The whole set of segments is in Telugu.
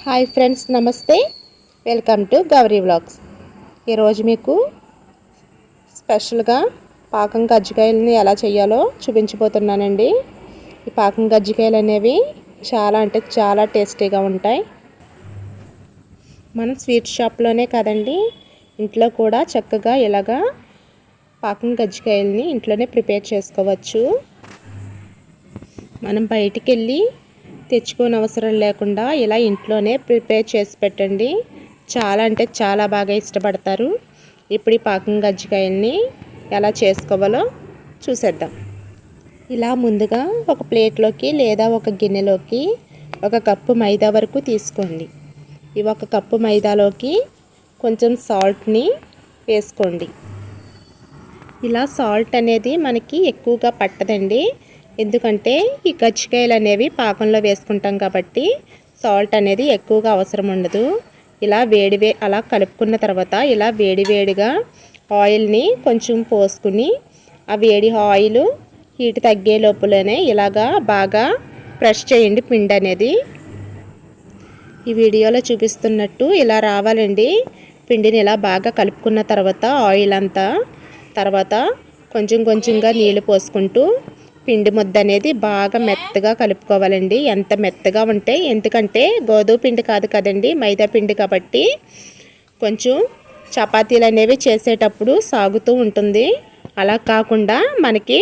హాయ్ ఫ్రెండ్స్, నమస్తే. Welcome to Gauri vlogs. ఈరోజు మీకు స్పెషల్గా పాకం కజ్జికాయలని ఎలా చేయాలో చూపించబోతున్నానండి. ఈ పాకం కజ్జికాయలు అనేవి చాలా అంటే చాలా టేస్టీగా ఉంటాయి. మనం స్వీట్ షాప్లోనే కాదండి, ఇంట్లో కూడా చక్కగా ఇలాగా పాకం కజ్జికాయలని ఇంట్లోనే ప్రిపేర్ చేసుకోవచ్చు. మనం బయటికి వెళ్ళి తెచ్చుకోని అవసరం లేకుండా ఇలా ఇంట్లోనే ప్రిపేర్ చేసి పెట్టండి. చాలా అంటే చాలా బాగా ఇష్టపడతారు. ఇప్పుడు ఈ పాకం కజ్జికాయల్ని ఎలా చేసుకోవాలో చూసేద్దాం. ఇలా ముందుగా ఒక ప్లేట్లోకి లేదా ఒక గిన్నెలోకి 1 కప్పు మైదా వరకు తీసుకోండి. ఈ 1 కప్పు మైదాలోకి కొంచెం సాల్ట్ని వేసుకోండి. ఇలా సాల్ట్ అనేది మనకి ఎక్కువగా పట్టదండి, ఎందుకంటే ఈ కజ్జికాయలు అనేవి పాకంలో వేసుకుంటాం కాబట్టి సాల్ట్ అనేది ఎక్కువగా అవసరం ఉండదు. ఇలా అలా కలుపుకున్న తర్వాత ఇలా వేడివేడిగా ఆయిల్ని కొంచెం పోసుకుని ఆ వేడి ఆయిల్ హీట్ తగ్గే లోపలనే ఇలాగా బాగా ప్రెస్ చేయండి. పిండి అనేది ఈ వీడియోలో చూపిస్తున్నట్టు ఇలా రావాలండి. పిండిని ఇలా బాగా కలుపుకున్న తర్వాత ఆయిల్ అంతా తర్వాత కొంచెం కొంచెంగా నీళ్ళు పోసుకుంటూ పిండి ముద్ద అనేది బాగా మెత్తగా కలుపుకోవాలండి. ఎంత మెత్తగా ఉంటే, ఎందుకంటే గోధుమ పిండి కాదు కదండి, మైదా పిండి కాబట్టి కొంచెం చపాతీలు అనేవి చేసేటప్పుడు సాగుతూ ఉంటుంది. అలా కాకుండా మనకి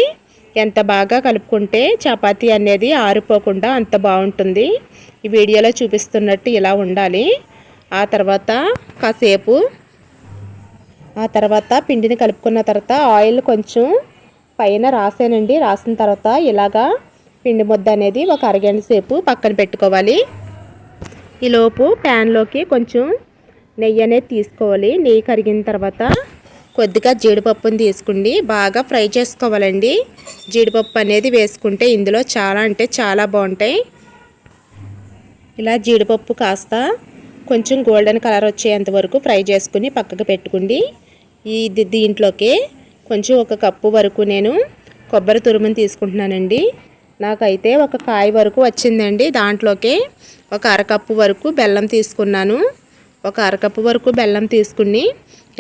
ఎంత బాగా కలుపుకుంటే చపాతీ అనేది ఆరిపోకుండా అంత బాగుంటుంది. ఈ వీడియోలో చూపిస్తున్నట్టు ఇలా ఉండాలి. ఆ తర్వాత పిండిని కలుపుకున్న తర్వాత ఆయిల్ కొంచెం పైన రాసానండి. రాసిన తర్వాత ఇలాగా పిండి ముద్ద అనేది ఒక అరగంట సేపు పక్కన పెట్టుకోవాలి. ఈలోపు ప్యాన్లోకి కొంచెం నెయ్యి అనేది తీసుకోవాలి. నెయ్యి కరిగిన తర్వాత కొద్దిగా జీడిపప్పుని తీసుకోండి, బాగా ఫ్రై చేసుకోవాలండి. జీడిపప్పు అనేది వేసుకుంటే ఇందులో చాలా అంటే చాలా బాగుంటాయి. ఇలా జీడిపప్పు కాస్త కొంచెం గోల్డెన్ కలర్ వచ్చేంత వరకు ఫ్రై చేసుకుని పక్కకు పెట్టుకోండి. దీంట్లోకి కొంచెం 1 కప్పు వరకు నేను కొబ్బరి తురుముని తీసుకుంటున్నానండి. నాకైతే 1 కాయ వరకు వచ్చిందండి. దాంట్లోకి 1 అరకప్పు వరకు బెల్లం తీసుకున్నాను. 1 అరకప్పు వరకు బెల్లం తీసుకుని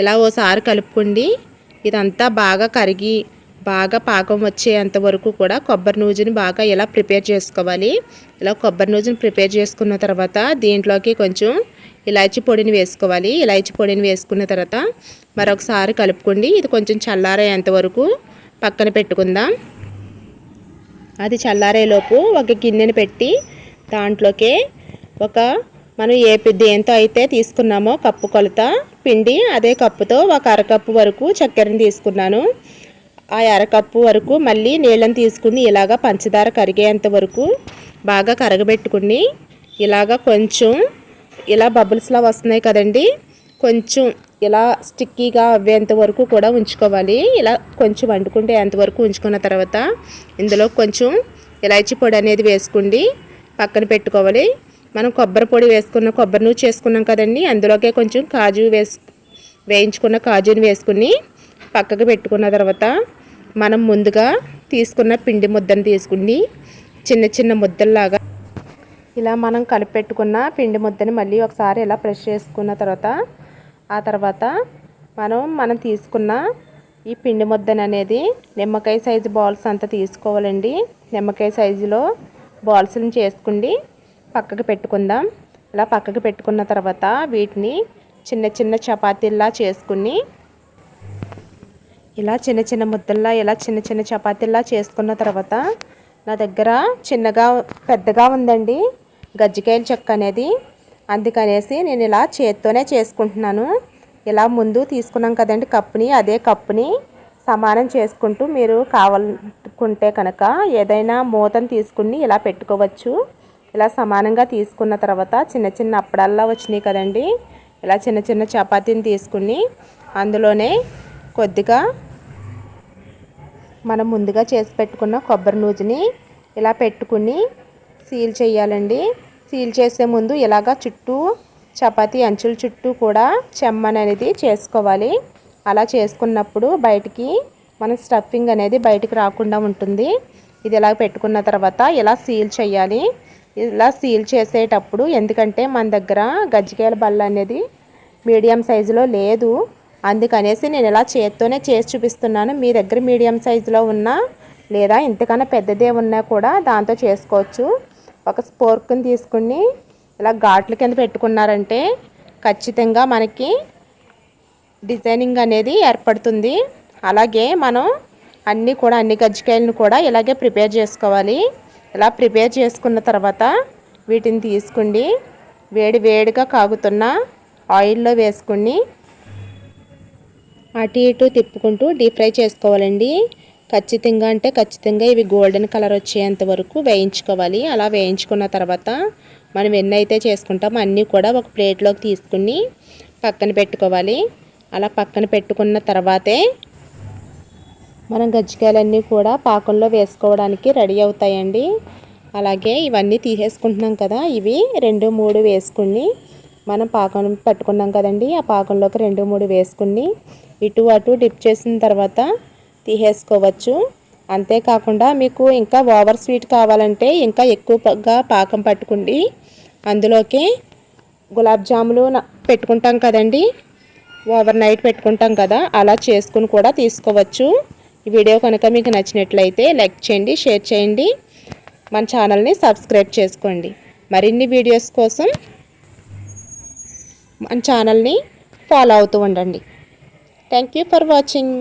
ఇలా ఓసారి కలుపుకోండి. ఇదంతా బాగా కరిగి బాగా పాకం వచ్చేంత వరకు కూడా కొబ్బరి నూజుని బాగా ఇలా ప్రిపేర్ చేసుకోవాలి. ఇలా కొబ్బరి నూజుని ప్రిపేర్ చేసుకున్న తర్వాత దీంట్లోకి కొంచెం ఇలాచీ పొడిని వేసుకోవాలి. ఇలాచీ పొడిని వేసుకున్న తర్వాత మరొకసారి కలుపుకోండి. ఇది కొంచెం చల్లారేంత వరకు పక్కన పెట్టుకుందాం. అది చల్లారేలోపు ఒక గిన్నెని పెట్టి దాంట్లోకి మనం దేంతో అయితే తీసుకున్నామో కప్పు కొలత పిండి, అదే కప్పుతో 1 అరకప్పు వరకు చక్కెరని తీసుకున్నాను. ఆ అరకప్పు వరకు మళ్ళీ నీళ్ళని తీసుకుని ఇలాగ పంచదార కరిగేంత వరకు బాగా కరగబెట్టుకుని ఇలాగ కొంచెం ఇలా బబుల్స్లా వస్తున్నాయి కదండి, కొంచెం ఇలా స్టిక్కీగా అవ్వేంత వరకు కూడా ఉంచుకోవాలి. ఇలా కొంచెం వండుకుంటే అంతవరకు ఉంచుకున్న తర్వాత ఇందులో కొంచెం ఇలాచీ పొడి అనేది వేసుకోండి, పక్కన పెట్టుకోవాలి. మనం కొబ్బరి నూనె చేసుకున్నాం కదండి, అందులోకే కొంచెం వేయించుకున్న కాజుని వేసుకుని పక్కకు పెట్టుకున్న తర్వాత మనం ముందుగా తీసుకున్న పిండి ముద్దను తీసుకుని చిన్న చిన్న ముద్దల్లాగా ఇలా మనం కలిపెట్టుకున్న పిండి ముద్దని మళ్ళీ ఒకసారి ఇలా ప్రెస్ చేసుకున్న తర్వాత ఆ తర్వాత మనం తీసుకున్న ఈ పిండి ముద్దను అనేది నిమ్మకాయ సైజు బాల్స్ అంతా తీసుకోవాలండి. నిమ్మకాయ సైజులో బాల్స్ని చేసుకుండి పక్కకు పెట్టుకుందాం. ఇలా పక్కకు పెట్టుకున్న తర్వాత వీటిని చిన్న చిన్న చపాతీల్లా చేసుకుని ఇలా చిన్న చిన్న ముద్దల్లా ఇలా చిన్న చిన్న చపాతీల్లా చేసుకున్న తర్వాత నా దగ్గర పెద్దగా ఉందండి కజ్జికాయల చెక్క అనేది, అందుకనేసి నేను ఇలా చేత్తోనే చేసుకుంటున్నాను. ఇలా ముందు తీసుకున్నాం కదండి కప్పుని, అదే కప్పుని సమానం చేసుకుంటూ మీరు కావాలనుకుంటే కనుక ఏదైనా మూతను తీసుకుని ఇలా పెట్టుకోవచ్చు. ఇలా సమానంగా తీసుకున్న తర్వాత చిన్న చిన్న అప్పడాల్లా వచ్చినాయి కదండి, ఇలా చిన్న చిన్న చపాతీని తీసుకుని అందులోనే కొద్దిగా మనం ముందుగా చేసి పెట్టుకున్న కొబ్బరి నూజుని ఇలా పెట్టుకుని సీల్ చేయాలండి. సీల్ చేసే ముందు ఇలాగా చుట్టూ చపాతీ అంచుల చుట్టూ కూడా చెమ్మన్ అనేది చేసుకోవాలి. అలా చేసుకున్నప్పుడు బయటికి మన స్టఫింగ్ అనేది బయటికి రాకుండా ఉంటుంది. ఇది ఇలా పెట్టుకున్న తర్వాత ఇలా సీల్ చేయాలి. ఇలా సీల్ చేసేటప్పుడు, ఎందుకంటే మన దగ్గర గజ్జికాయల బల్ల అనేది మీడియం సైజులో లేదు, అందుకనేసి నేను ఇలా చేత్తోనే చేసి చూపిస్తున్నాను. మీ దగ్గర మీడియం సైజులో ఉన్నా లేదా ఇంతకన్నా పెద్దదే ఉన్నా కూడా దాంతో చేసుకోవచ్చు. ఒక స్పోర్క్ని తీసుకుని ఇలా ఘాట్ల కింద పెట్టుకున్నారంటే ఖచ్చితంగా మనకి డిజైనింగ్ అనేది ఏర్పడుతుంది. అలాగే మనం అన్ని గజ్జికాయలను కూడా ఇలాగే ప్రిపేర్ చేసుకోవాలి. ఇలా ప్రిపేర్ చేసుకున్న తర్వాత వీటిని తీసుకుని వేడిగా కాగుతున్న ఆయిల్లో వేసుకుని అటు ఇటు తిప్పుకుంటూ డీప్ ఫ్రై చేసుకోవాలండి. ఖచ్చితంగా ఇవి గోల్డెన్ కలర్ వచ్చేంత వరకు వేయించుకోవాలి. అలా వేయించుకున్న తర్వాత మనం ఎన్ని అయితే చేసుకుంటామో అన్నీ కూడా ఒక ప్లేట్లోకి తీసుకుని పక్కన పెట్టుకోవాలి. అలా పక్కన పెట్టుకున్న తర్వాతే మనం గజ్జికాయలన్నీ కూడా పాకంలో వేసుకోవడానికి రెడీ అవుతాయండి. అలాగే ఇవన్నీ తీసేసుకుంటున్నాం కదా, ఇవి 2, 3 వేసుకుని మనం పాకం పట్టుకున్నాం కదండి, ఆ పాకంలోకి 2, 3 వేసుకుని ఇటు అటు డిప్ చేసిన తర్వాత తీసేసుకోవచ్చు. అంతేకాకుండా మీకు ఇంకా ఓవర్ స్వీట్ కావాలంటే ఇంకా ఎక్కువగా పాకం పట్టుకుండి అందులోకి గులాబ్ జాములు పెట్టుకుంటాం కదండి, ఓవర్ నైట్ పెట్టుకుంటాం కదా, అలా చేసుకుని కూడా తీసుకోవచ్చు. ఈ వీడియో కనుక మీకు నచ్చినట్లయితే లైక్ చేయండి, షేర్ చేయండి, మన ఛానల్ని సబ్స్క్రైబ్ చేసుకోండి. మరిన్ని వీడియోస్ కోసం మన ఛానల్ని ఫాలో అవుతూ ఉండండి. Thank you for watching.